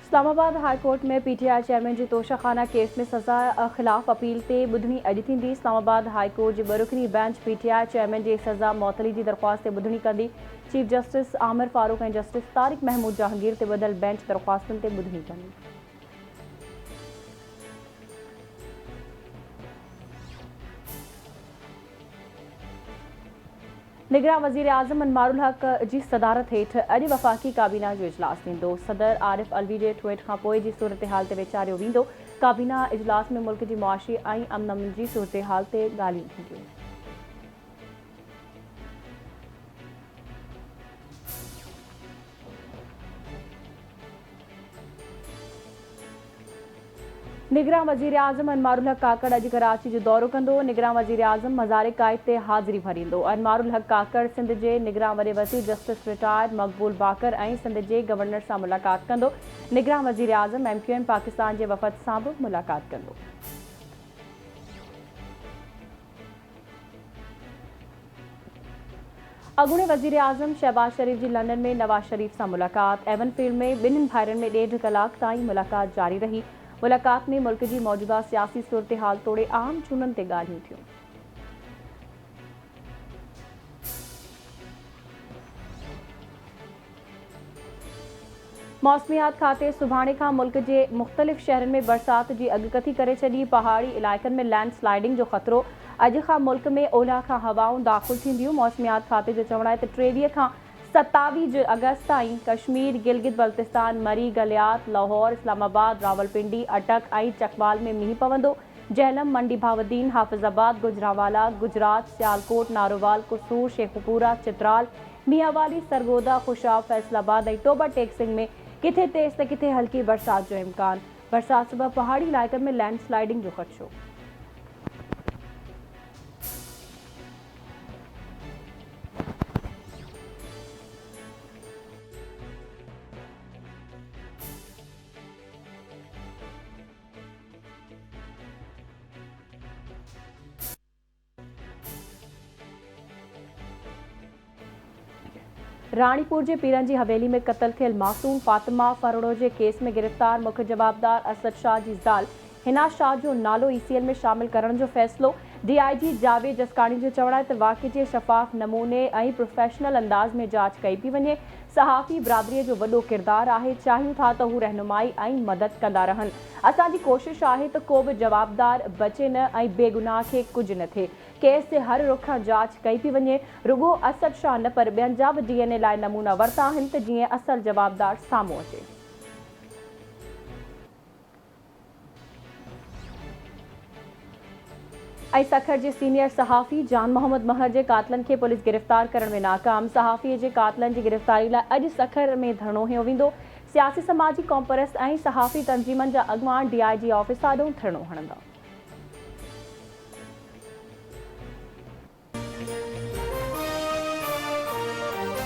Islamabad high court में PTI chairman जी Toshakhana case में सज़ा खिलाफ अपील ते ॿुधणी अॼु थींदी। इस्लामाबाद हाई कोर्ट जी बरुकनी बेंच पीटीआई चेयरमैन जी सज़ा मुअतली जी दरख़्वास्त ते ॿुधणी कंदी। चीफ जस्टिस आमिर फारूक ऐं जस्टिस तारिक महमूद जहांगीर ते ॿधल बेंच दरख़्वास्तुनि ते ॿुधणी कंदी। निगरान वज़ीर आज़म अनवारुल हक जी सदारत हेठि अॼु वफ़ाक़ी काबीना जो इजलास थींदो। सदर आरिफ अलवी जे ट्वीट खां पोइ जी सूरत हाल ते वीचारियो वेंदो। काबीना इजलास में मुल्क जी मुआशी ऐं अमन जी सूरत हाल ते ॻाल्हियूं थींदियूं। निगरान वज़ीर आज़म अनवारुल हक काकड़ अॼु कराची जो दौरो कंदो। निगरान वज़ीर आज़म मज़ार काइद ते हाज़िरी भरींदो। अनवारुल हक काकड़ सिंध जे निगरान वॾे वज़ीर जस्टिस रिटायर्ड मक़बूल बाकर ऐं सिंध जे गवर्नर सां मुलाक़ात कंदो। निगरान वज़ीर आज़म MQM पाकिस्तान जे वफ़द सां बि मुलाक़ात कंदो। अॻूणे वज़ीर आज़म शहबाज शरीफ़ जी लंडन में नवाज़ शरीफ़ सां मुलाक़ात। एवनफील्ड में ॿिन्हिनि भाइरनि में 1.5 कलाक ताईं मुलाक़ात जारी रही। मुलाक़ात में मुल्क जी मौजूदा सियासी सूरत हाल तोड़े आम चूंडनि ते ॻाल्हियूं थियूं। मौसमियात खाते सुभाणे खां मुल्क जे मुख़्तलिफ़ शहरनि में बरसात जी अॻकथी करे छॾी। पहाड़ी इलाइक़नि में लैंडस्लाइडिंग जो ख़तरो। अॼु खां मुल्क में ओलह खां हवाऊं दाख़िल थींदियूं। मौसमियात खाते जो चवणु आहे त 23 खां 27 अगस्त ताईं कश्मीर, गिलगित बल्तिस्तान, मरी, गलियात, लाहौर, इस्लामाबाद, रावलपिंडी, अटक ऐं चकवाल में मींहुं पवंदो। जहलम, मंडी भावदीन, हाफ़िज़ाबाद, गुजरांवाला, गुजरात, सियालकोट, नारोवाल, कुसूर, शेखुपुरा, चित्राल, मियांवाली, सरगोदा, खुशाब, फैसलाबाद ऐं टोबा टेक सिंह में किथे तेज़ त किथे हल्की बरसात जो इम्कान। बरसात सबबि पहाड़ी इलाइक़नि में लैंडस्लाइडिंग जो ख़दशो। राणीपुर जे पीरन जी हवेली में क़त्ल थियल मासूम फातिमा फरोड़ो जे केस में गिरफ़्तार मुख्य जवाबदार असद शाह जी ज़ाल हिना शाह जो नालो ECL में शामिल करण जो फ़ैसिलो। DIG जावेद जसकाणी जो चवणु आहे त वाक़े जे शफ़ाफ़ नमूने ऐं प्रोफेशनल अंदाज़ में जांच कई पई वञे। सहाफ़ी बिरादरीअ जो वॾो किरदारु आहे। चाहियूं था त हू रहनुमाई ऐं मदद कंदा रहनि। असांजी कोशिशि आहे त को बि जवाबदार बचे न ऐं बेगुनाह खे कुझु न थिए। केस जे हर रुख खां जांच कई पई वञे। रुॻो असद शाह न पर ॿियनि जा बि DNA लाइ नमूना वरिता आहिनि त जीअं असल जवाबदार साम्हूं अचे। ऐं सखर जे सीनियर सहाफ़ी जान मोहम्मद महर जे कातलनि खे पुलिस गिरफ़्तार करण में नाकाम। सहाफ़ीअ जे कातलनि जी गिरफ़्तारी लाइ अॼु सखर में धरणो हंयो वेंदो। सियासी समाजी कॉम्परस ऐं सहाफ़ी तंज़ीमनि जा अॻवान DIG ऑफिस सां धरणो हणंदा।